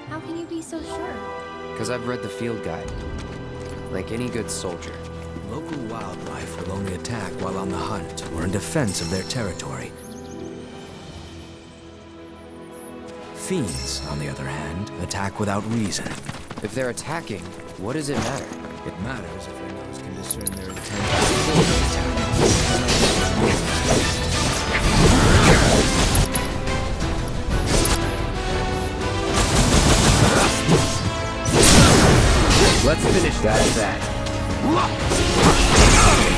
How can you be so sure? Because I've read the field guide. Like any good soldier. Local wildlife will only attack while on the hunt or in defense of their territory. Fiends, on the other hand, attack without reason. If they're attacking, what does it matter? It matters if your nose can discern their intent before they attack. Let's finish that at that. Got it?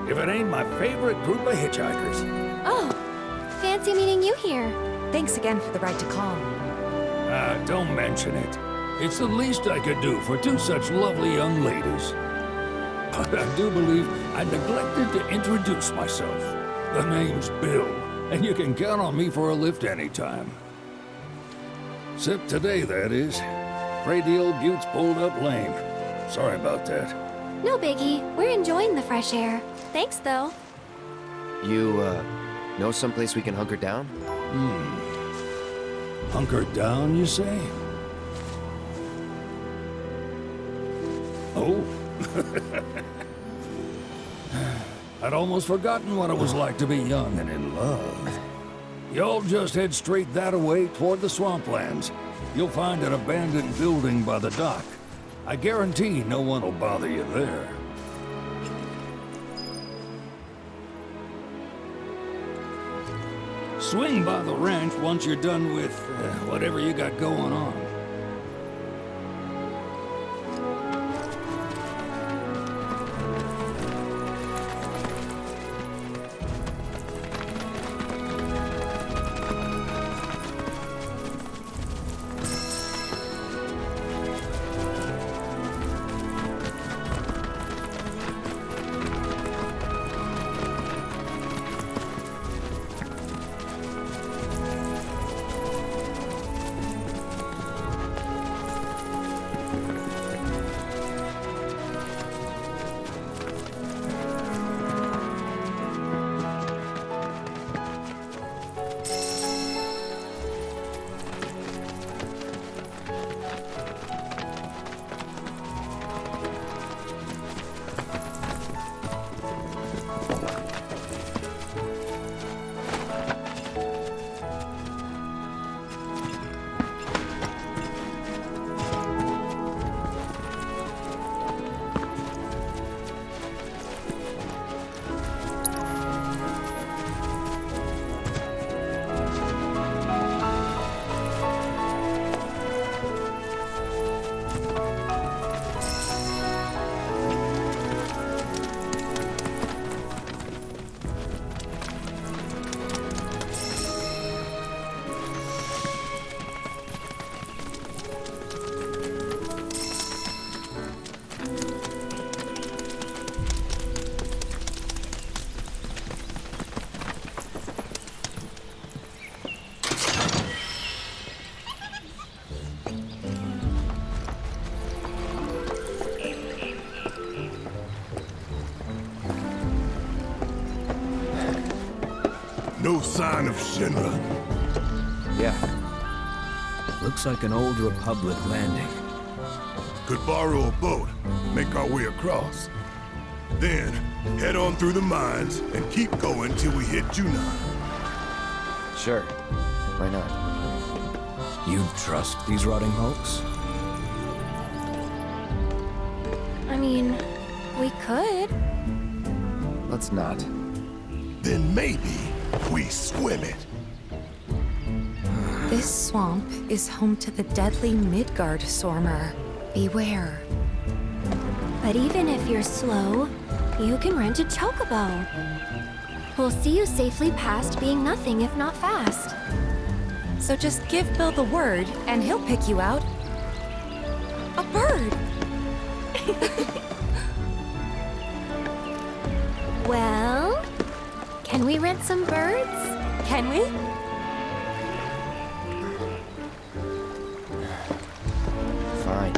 If it ain't my favorite group of hitchhikers. Oh, fancy meeting you here. Thanks again for the ride to Calm. Don't mention it. It's the least I could do for two such lovely young ladies. But I do believe I neglected to introduce myself. The name's Bill, and you can count on me for a lift anytime. Except today, that is. Afraid the old Butte's pulled up lame. Sorry about that. No biggie. We're enjoying the fresh air. Thanks, though. You, know someplace we can hunker down? Hunker down, you say? Oh? I'd almost forgotten what it was like to be young and in love. Y'all just head straight that-a-way toward the swamplands. You'll find an abandoned building by the dock. I guarantee no one will bother you there. Swing by the ranch once you're done with whatever you got going on. No sign of Shinra. Yeah. Looks like an old Republic landing. Could borrow a boat, make our way across. Then, head on through the mines and keep going till we hit Junon. Sure. Why not? You trust these rotting hulks? I mean, we could. Let's not. Then maybe we swim it. This swamp is home to the deadly Midgard Stormer. Beware. But even if you're slow, you can rent a chocobo. We'll see you safely past being nothing if not fast. So just give Bill the word, and he'll pick you out. A bird! Well, can we rent some birds? Can we? Fine.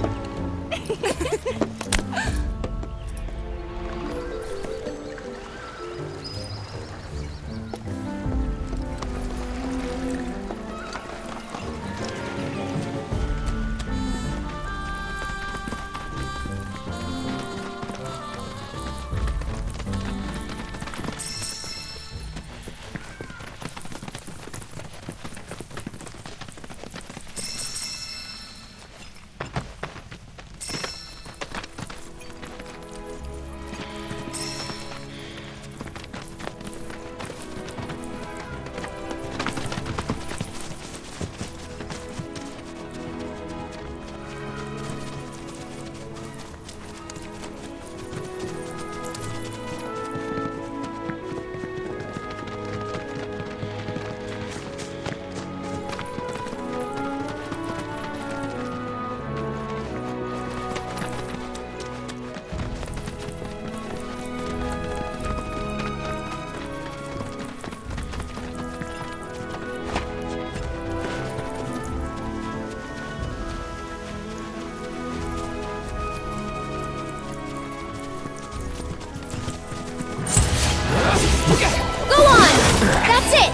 Go on! That's it!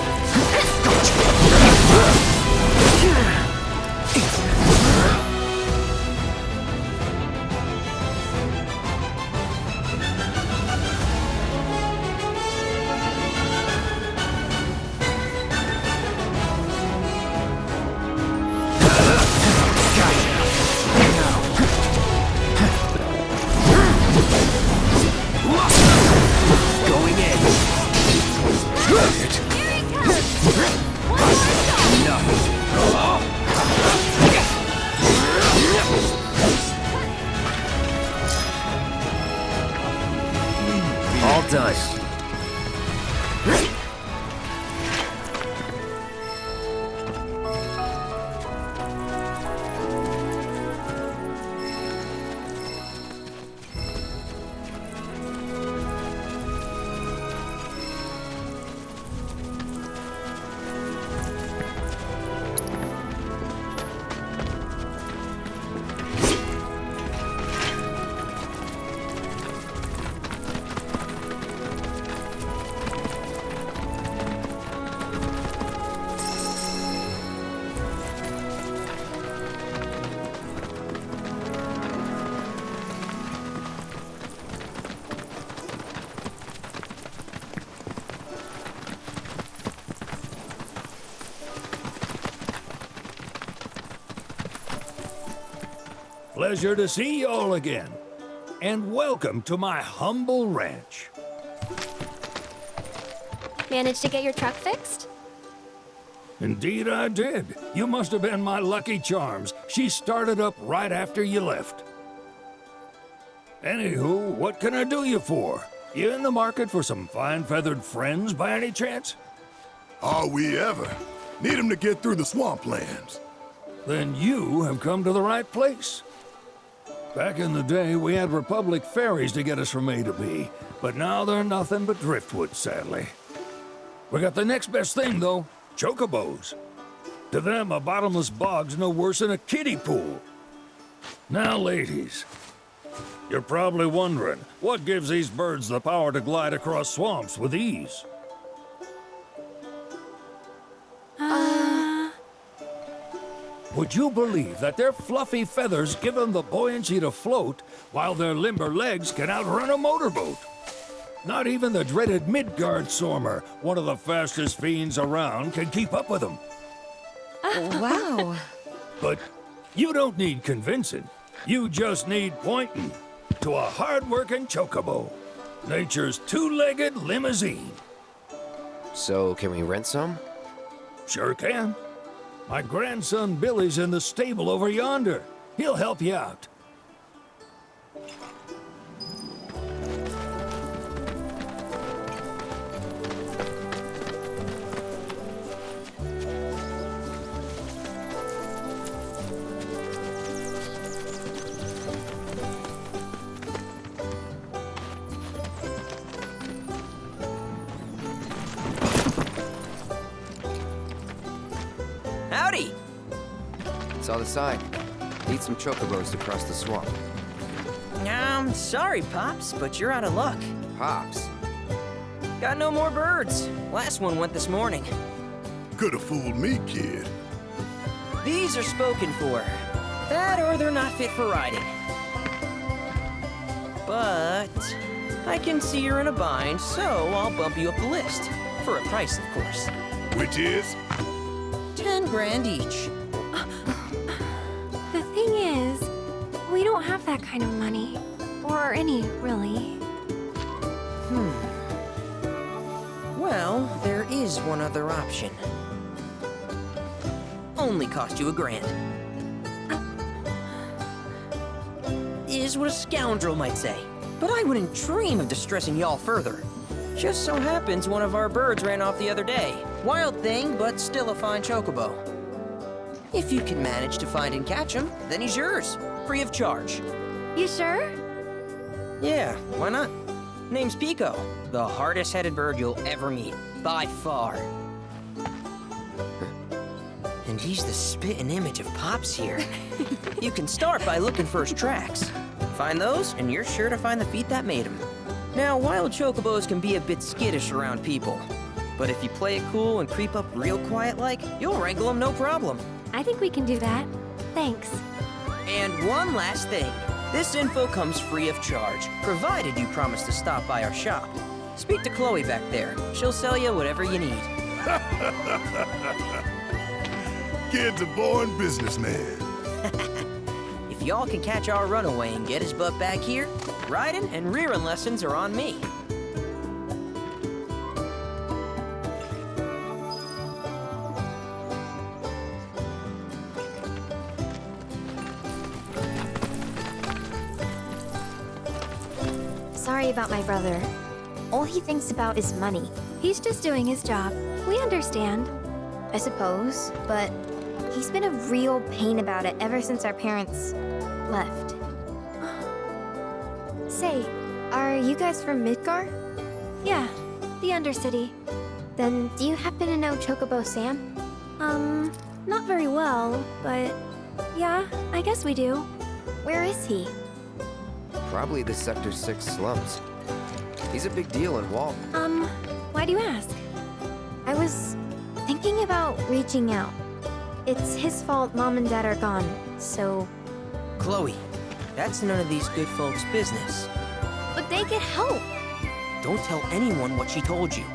All done. Pleasure to see y'all again. And welcome to my humble ranch. Managed to get your truck fixed? Indeed I did. You must have been my lucky charms. She started up right after you left. Anywho, what can I do you for? You in the market for some fine feathered friends by any chance? Are we ever? Need 'em to get through the swamplands. Then you have come to the right place. Back in the day, we had Republic ferries to get us from A to B, but now they're nothing but driftwood, sadly. We got the next best thing, though, chocobos. To them, a bottomless bog's no worse than a kiddie pool. Now, ladies, you're probably wondering, what gives these birds the power to glide across swamps with ease? Would you believe that their fluffy feathers give them the buoyancy to float, while their limber legs can outrun a motorboat? Not even the dreaded Midgard Sormer, one of the fastest fiends around, can keep up with them. Wow. But you don't need convincing. You just need pointing to a hard-working chocobo. Nature's two-legged limousine. So, can we rent some? Sure can. My grandson Billy's in the stable over yonder. He'll help you out. Howdy! Saw the sign. Need some chocobos to cross the swamp. Sorry, Pops, but you're out of luck. Pops. Got no more birds. Last one went this morning. Could have fooled me, kid. These are spoken for. That or they're not fit for riding. But I can see you're in a bind, so I'll bump you up the list. For a price, of course. Which is? 10 grand each. The thing is, we don't have that kind of money. Or any, really. Well, there is one other option. Only cost you $1,000. Is what a scoundrel might say. But I wouldn't dream of distressing y'all further. Just so happens one of our birds ran off the other day. Wild thing, but still a fine chocobo. If you can manage to find and catch him, then he's yours, free of charge. You sure? Yeah, why not? Name's Pico, the hardest-headed bird you'll ever meet, by far. And he's the spitting image of Pops here. You can start by looking for his tracks. Find those, and you're sure to find the feet that made him. Now, wild chocobos can be a bit skittish around people. But if you play it cool and creep up real quiet-like, you'll wrangle them no problem. I think we can do that. Thanks. And one last thing. This info comes free of charge, provided you promise to stop by our shop. Speak to Chloe back there. She'll sell you whatever you need. Kid's a born businessman. If y'all can catch our runaway and get his butt back here, riding and rearing lessons are on me. Sorry about my brother. All he thinks about is money. He's just doing his job. We understand. I suppose, but he's been a real pain about it ever since our parents left. Say, are you guys from Midgar? Yeah, the Undercity. Then do you happen to know Chocobo Sam? Not very well, but yeah, I guess we do. Where is he? Probably the Sector 6 slums. He's a big deal in Wall. Why do you ask? I was thinking about reaching out. It's his fault Mom and Dad are gone, so... Chloe, that's none of these good folks' business. But they get help! Don't tell anyone what she told you.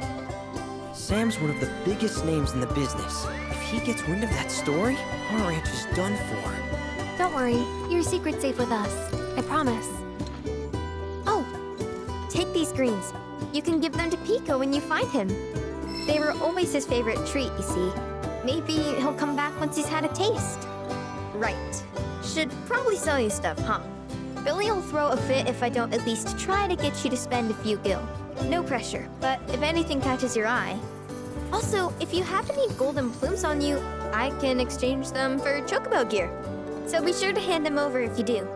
Sam's one of the biggest names in the business. If he gets wind of that story, our ranch is done for. Don't worry, your secret's safe with us. I promise. Oh! Take these greens. You can give them to Pico when you find him. They were always his favorite treat, you see. Maybe he'll come back once he's had a taste. Right. Should probably sell you stuff, huh? Billy'll throw a fit if I don't at least try to get you to spend a few gil. No pressure, but if anything catches your eye. Also, if you have any golden plumes on you, I can exchange them for chocobo gear. So be sure to hand them over if you do.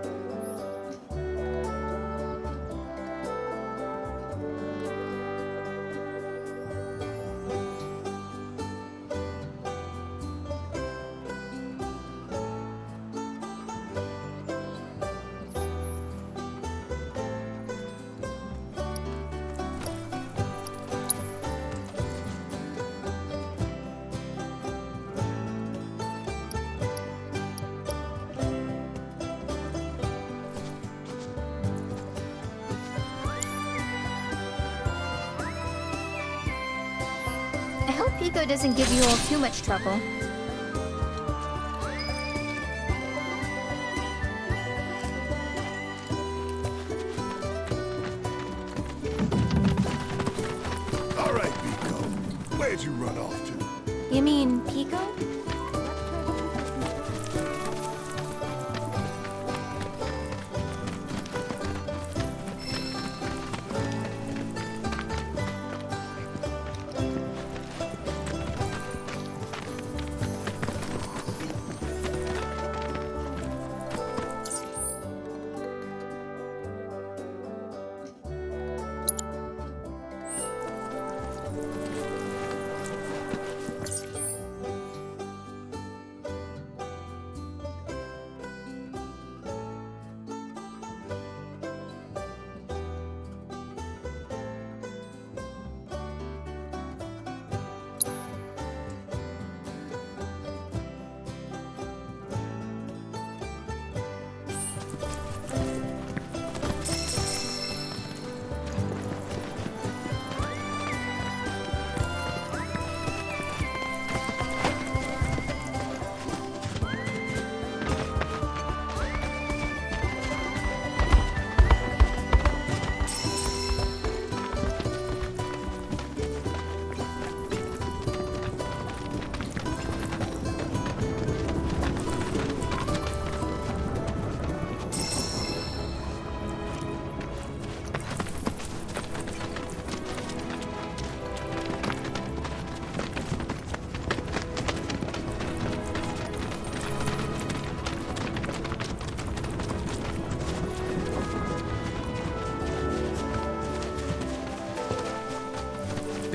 Pico doesn't give you all too much trouble. All right, Pico. Where'd you run off to? You mean Pico?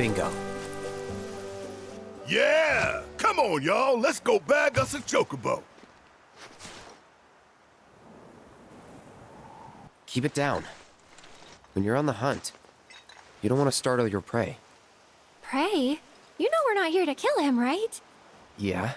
Bingo. Yeah! Come on, y'all. Let's go bag us a chocobo. Keep it down. When you're on the hunt, you don't want to startle your prey. Prey? You know we're not here to kill him, right? Yeah?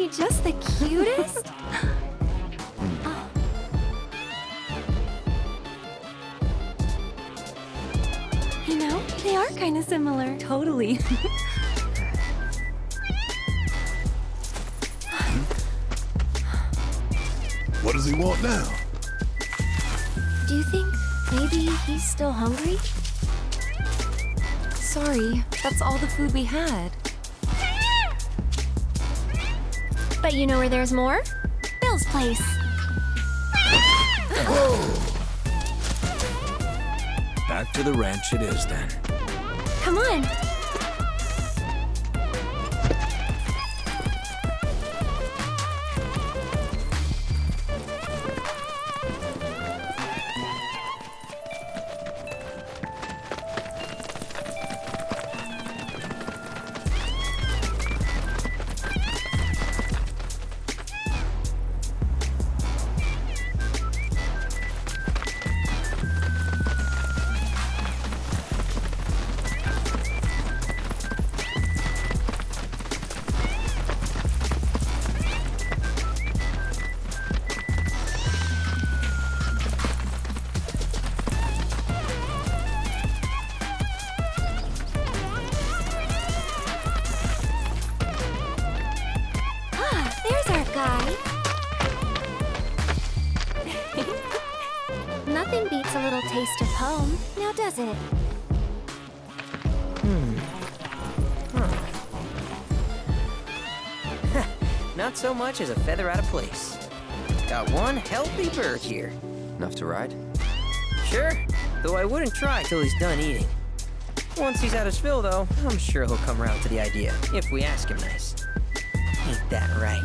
he just the cutest? Oh. You know, they are kind of similar. Totally. What does he want now? Do you think maybe he's still hungry? Sorry, that's all the food we had. But you know where there's more? Bill's place. Back to the ranch it is then. Come on. Nothing beats a little taste of home, now does it? Not so much as a feather out of place. Got one healthy bird here. Enough to ride? Sure, though I wouldn't try till he's done eating. Once he's had his fill, though, I'm sure he'll come around to the idea, if we ask him nice. Ain't that right?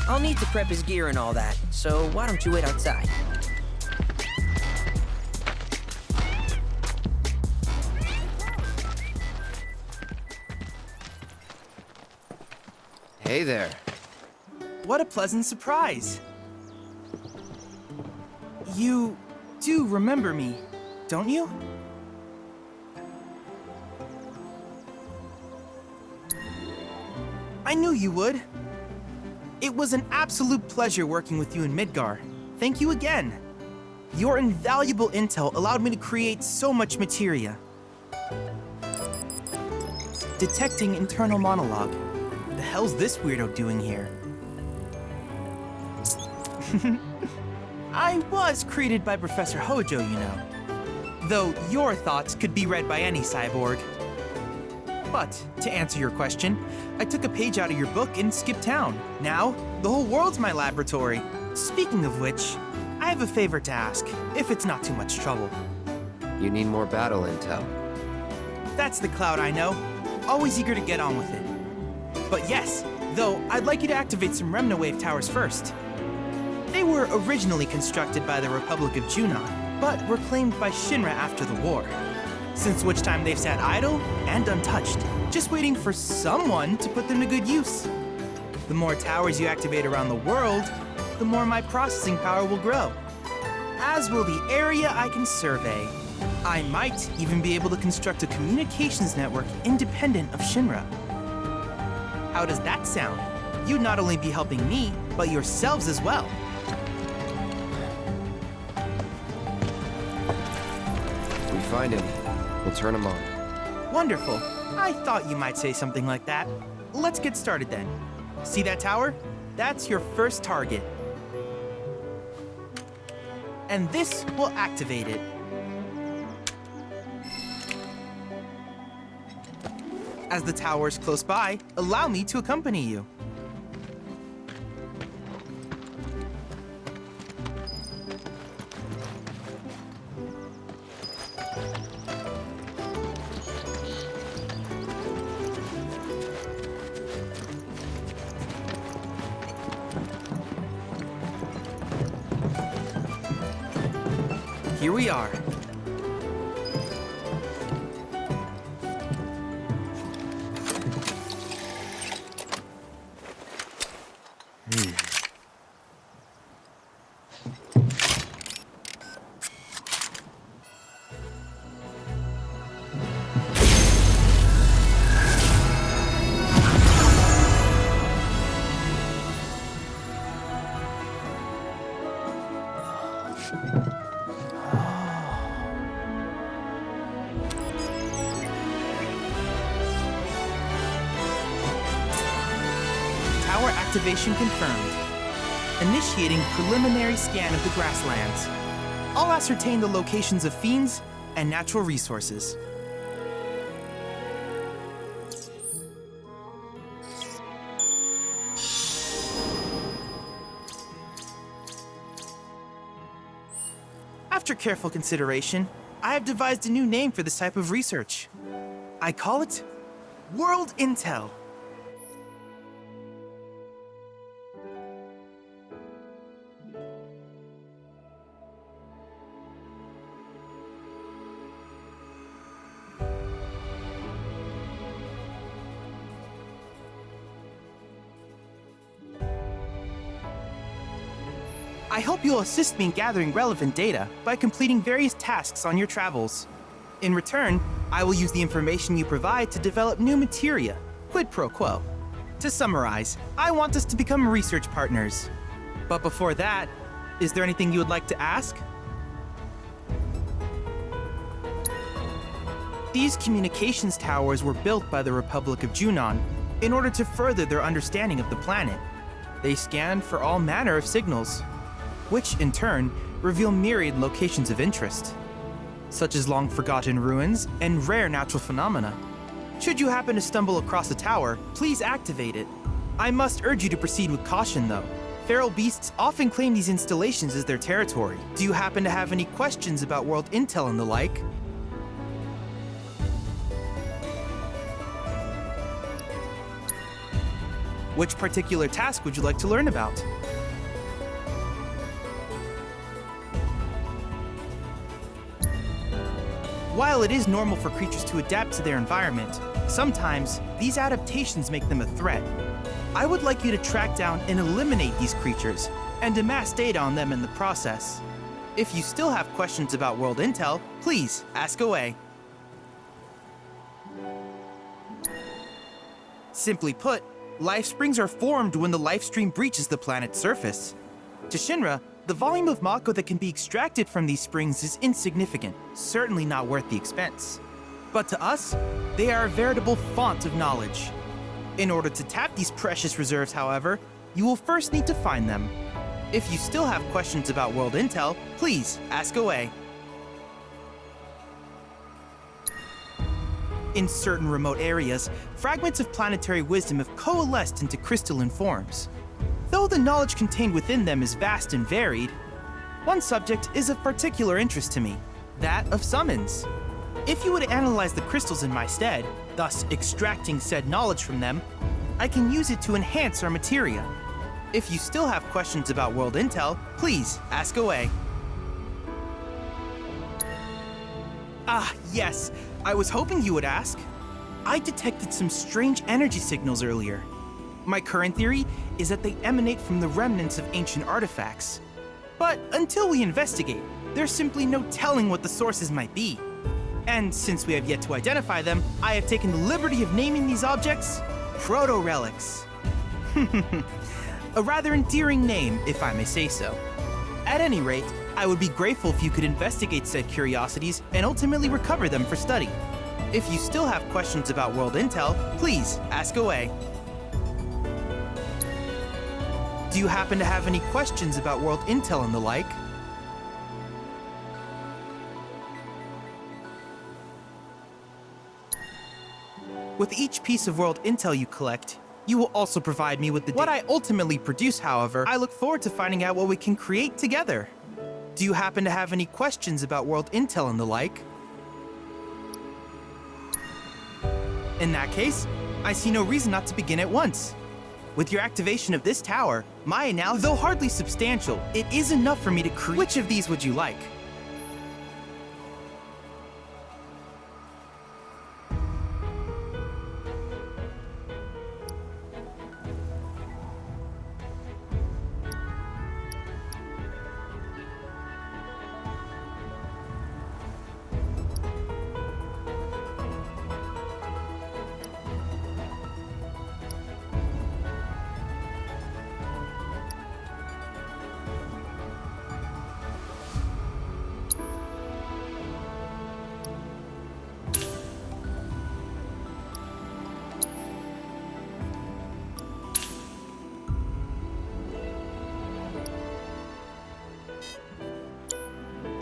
I'll need to prep his gear and all that, so why don't you wait outside? Hey there. What a pleasant surprise. You do remember me, don't you? I knew you would. It was an absolute pleasure working with you in Midgar. Thank you again. Your invaluable intel allowed me to create so much materia. Detecting internal monologue. The hell's this weirdo doing here? I was created by Professor Hojo, you know. Though your thoughts could be read by any cyborg. But, to answer your question, I took a page out of your book and skipped town. Now, the whole world's my laboratory. Speaking of which, I have a favor to ask, if it's not too much trouble. You need more battle intel. That's the Cloud I know. Always eager to get on with it. But yes, though, I'd like you to activate some Remna Wave towers first. They were originally constructed by the Republic of Junon, but were claimed by Shinra after the war. Since which time they've sat idle and untouched, just waiting for someone to put them to good use. The more towers you activate around the world, the more my processing power will grow. As will the area I can survey. I might even be able to construct a communications network independent of Shinra. How does that sound? You'd not only be helping me, but yourselves as well. We find him. We'll turn him on. Wonderful. I thought you might say something like that. Let's get started then. See that tower? That's your first target. And this will activate it. As the tower's close by, allow me to accompany you. Here we are. Activation confirmed. Initiating preliminary scan of the grasslands. I'll ascertain the locations of fiends and natural resources. After careful consideration, I have devised a new name for this type of research. I call it World Intel. I hope you'll assist me in gathering relevant data by completing various tasks on your travels. In return, I will use the information you provide to develop new materia, quid pro quo. To summarize, I want us to become research partners. But before that, is there anything you would like to ask? These communications towers were built by the Republic of Junon in order to further their understanding of the planet. They scan for all manner of signals, which in turn reveal myriad locations of interest, such as long-forgotten ruins and rare natural phenomena. Should you happen to stumble across a tower, please activate it. I must urge you to proceed with caution, though. Feral beasts often claim these installations as their territory. Do you happen to have any questions about world intel and the like? Which particular task would you like to learn about? While it is normal for creatures to adapt to their environment, sometimes these adaptations make them a threat. I would like you to track down and eliminate these creatures and amass data on them in the process. If you still have questions about world intel, please ask away. Simply put, life springs are formed when the life stream breaches the planet's surface. To Shinra, the volume of Mako that can be extracted from these springs is insignificant, certainly not worth the expense. But to us, they are a veritable font of knowledge. In order to tap these precious reserves, however, you will first need to find them. If you still have questions about world intel, please ask away. In certain remote areas, fragments of planetary wisdom have coalesced into crystalline forms. Though the knowledge contained within them is vast and varied, one subject is of particular interest to me, that of summons. If you would analyze the crystals in my stead, thus extracting said knowledge from them, I can use it to enhance our materia. If you still have questions about world intel, please ask away. Ah, yes, I was hoping you would ask. I detected some strange energy signals earlier. My current theory is that they emanate from the remnants of ancient artifacts. But until we investigate, there's simply no telling what the sources might be. And since we have yet to identify them, I have taken the liberty of naming these objects proto-relics. A rather endearing name, if I may say so. At any rate, I would be grateful if you could investigate said curiosities and ultimately recover them for study. If you still have questions about world intel, please ask away. Do you happen to have any questions about world intel and the like? With each piece of world intel you collect, you will also provide me with the what I ultimately produce, however, I look forward to finding out what we can create together. Do you happen to have any questions about world intel and the like? In that case, I see no reason not to begin at once. With your activation of this tower, my analysis, though hardly substantial, it is enough for me to create. Which of these would you like?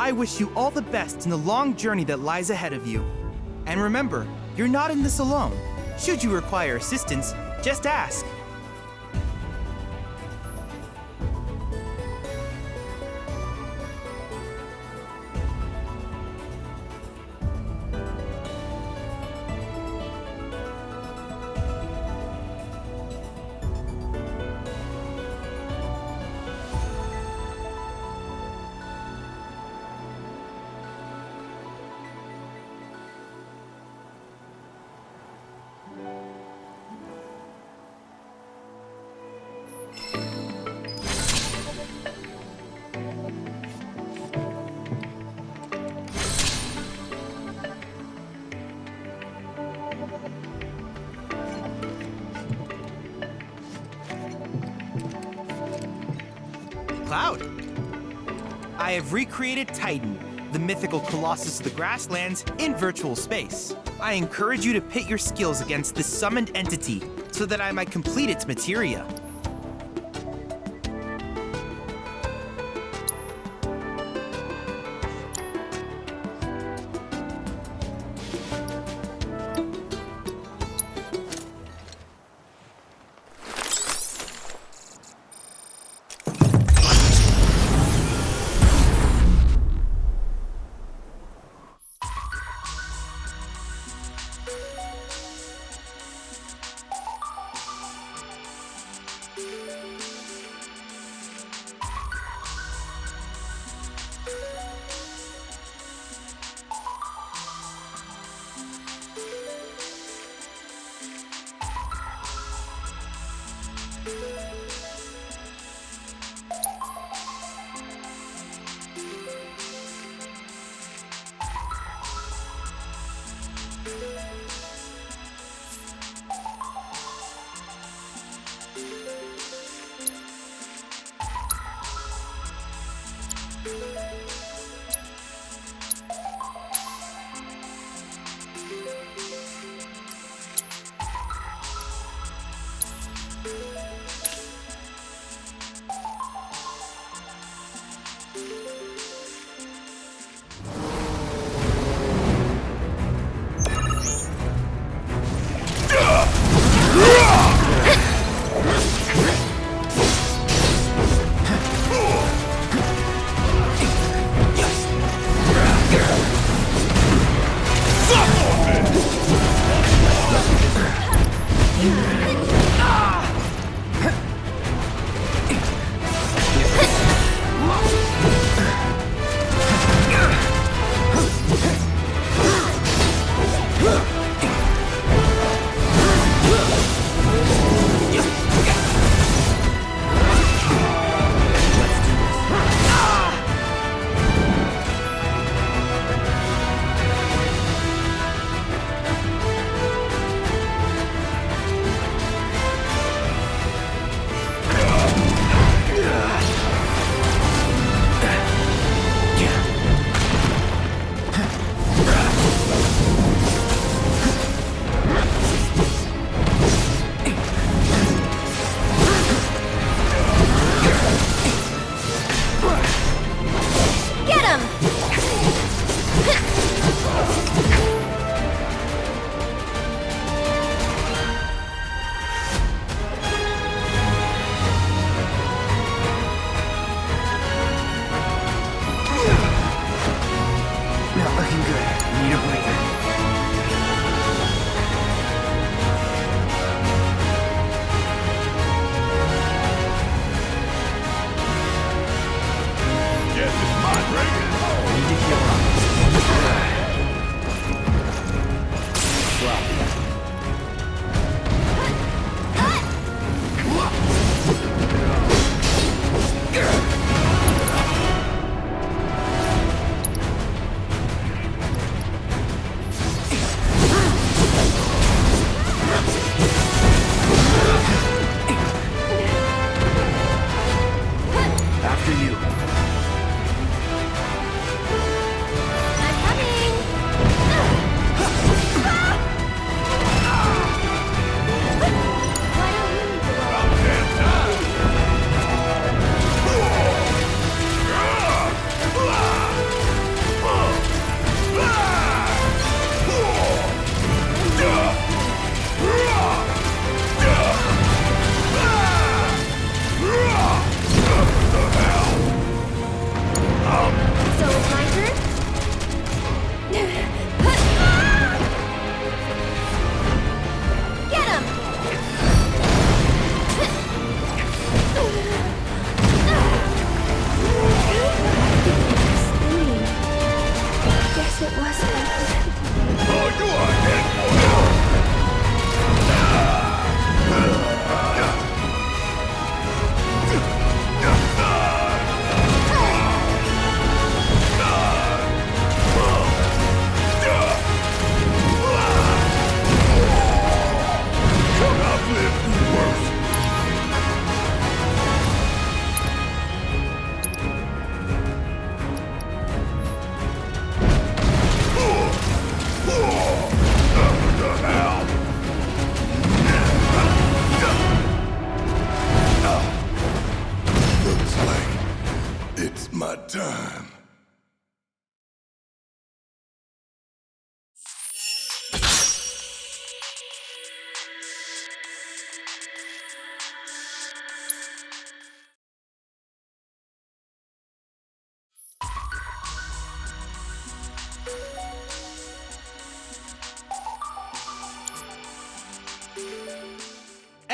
I wish you all the best in the long journey that lies ahead of you. And remember, you're not in this alone. Should you require assistance, just ask. Cloud. I have recreated Titan, the mythical colossus of the grasslands, in virtual space. I encourage you to pit your skills against this summoned entity so that I might complete its materia.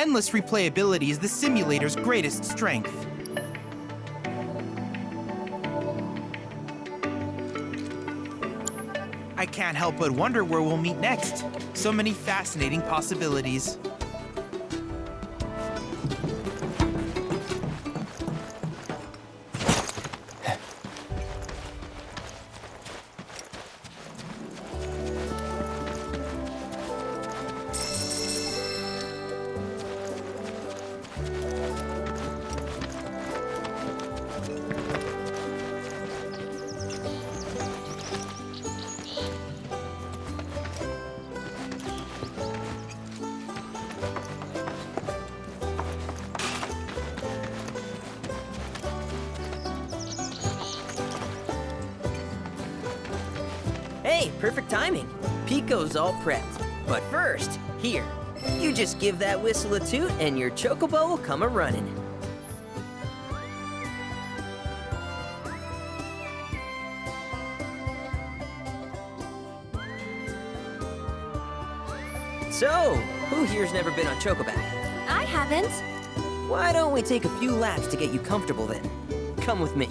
endless replayability is the simulator's greatest strength. I can't help but wonder where we'll meet next. So many fascinating possibilities. Hey, perfect timing. Pico's all prepped. But first, here, you just give that whistle a toot and your chocobo will come a-running. So, who here's never been on Chocoback? I haven't. Why don't we take a few laps to get you comfortable then? Come with me.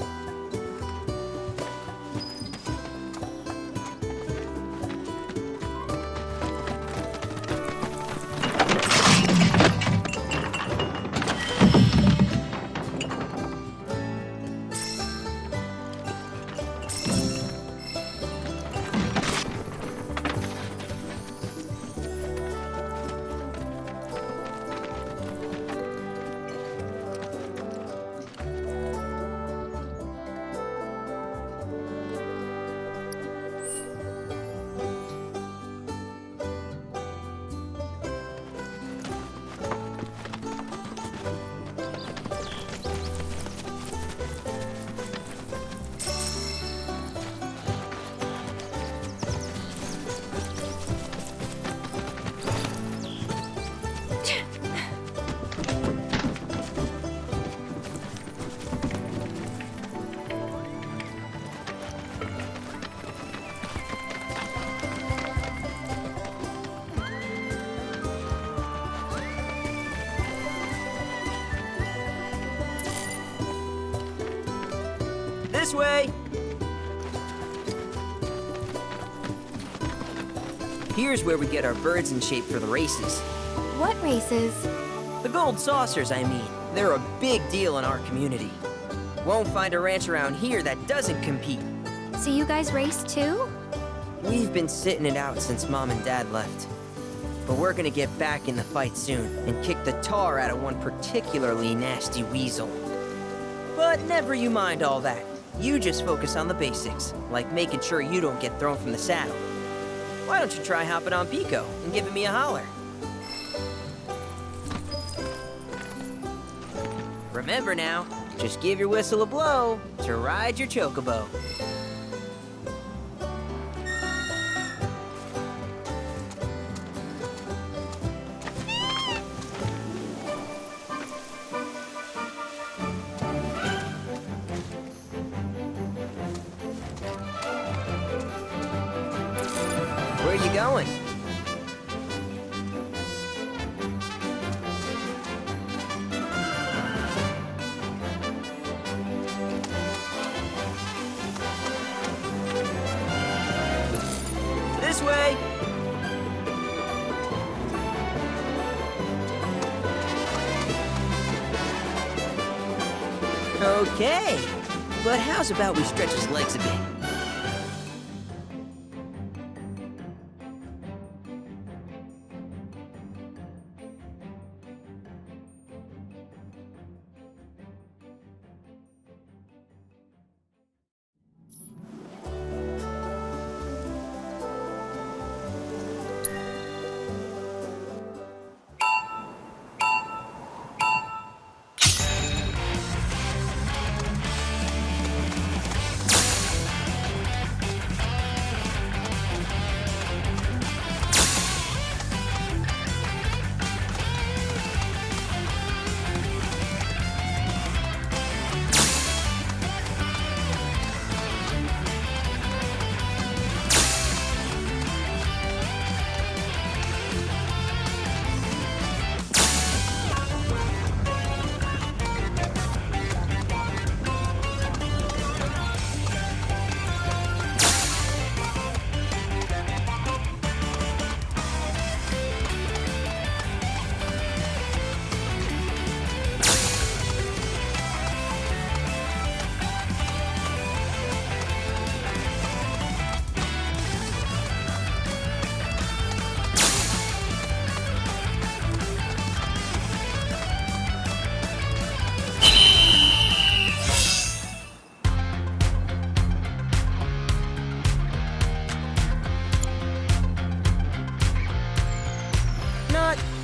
This way! Here's where we get our birds in shape for the races. What races? The gold saucers, I mean. They're a big deal in our community. Won't find a ranch around here that doesn't compete. So you guys race too? We've been sitting it out since Mom and Dad left. But we're gonna get back in the fight soon and kick the tar out of one particularly nasty weasel. But never you mind all that. You just focus on the basics, like making sure you don't get thrown from the saddle. Why don't you try hopping on Pico and giving me a holler? Remember now, just give your whistle a blow to ride your chocobo. Where are you going? This way! Okay, but how's about we stretch his legs a bit?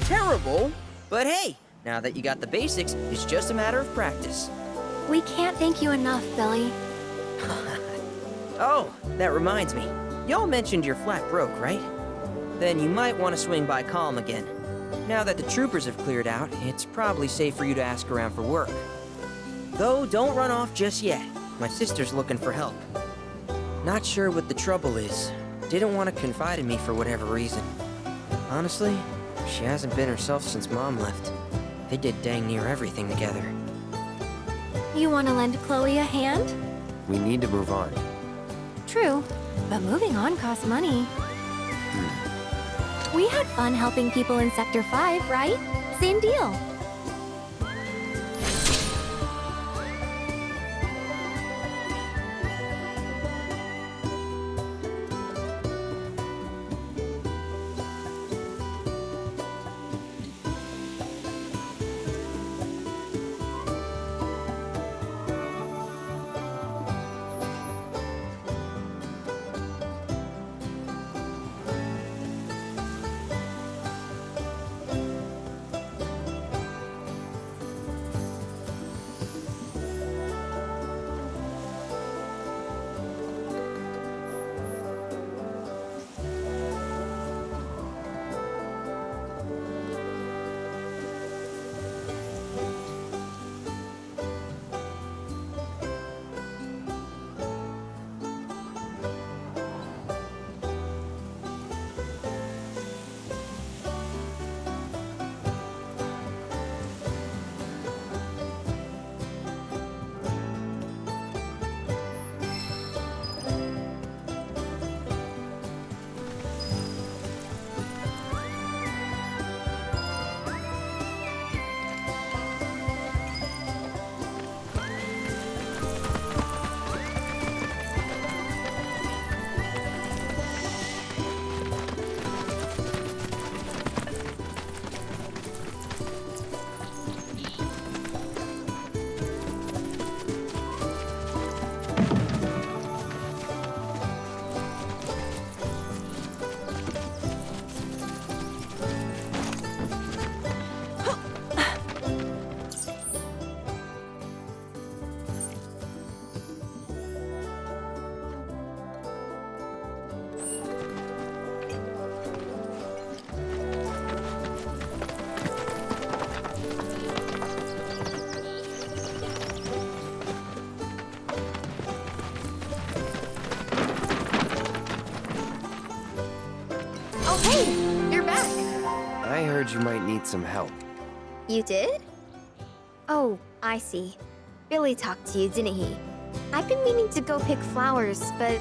terrible, but hey, now that you got the basics, it's just a matter of practice. We can't thank you enough, Billy. Oh, that reminds me. Y'all mentioned your flat broke, right? Then you might want to swing by Calm again. Now that the troopers have cleared out, it's probably safe for you to ask around for work. Though, don't run off just yet. My sister's looking for help. Not sure what the trouble is. Didn't want to confide in me for whatever reason. Honestly, she hasn't been herself since Mom left. They did dang near everything together. You want to lend Chloe a hand? We need to move on. True, but moving on costs money. We had fun helping people in Sector 5, right? Same deal. Hey, you're back. I heard you might need some help. You did? Oh, I see. Billy talked to you, didn't he? I've been meaning to go pick flowers, but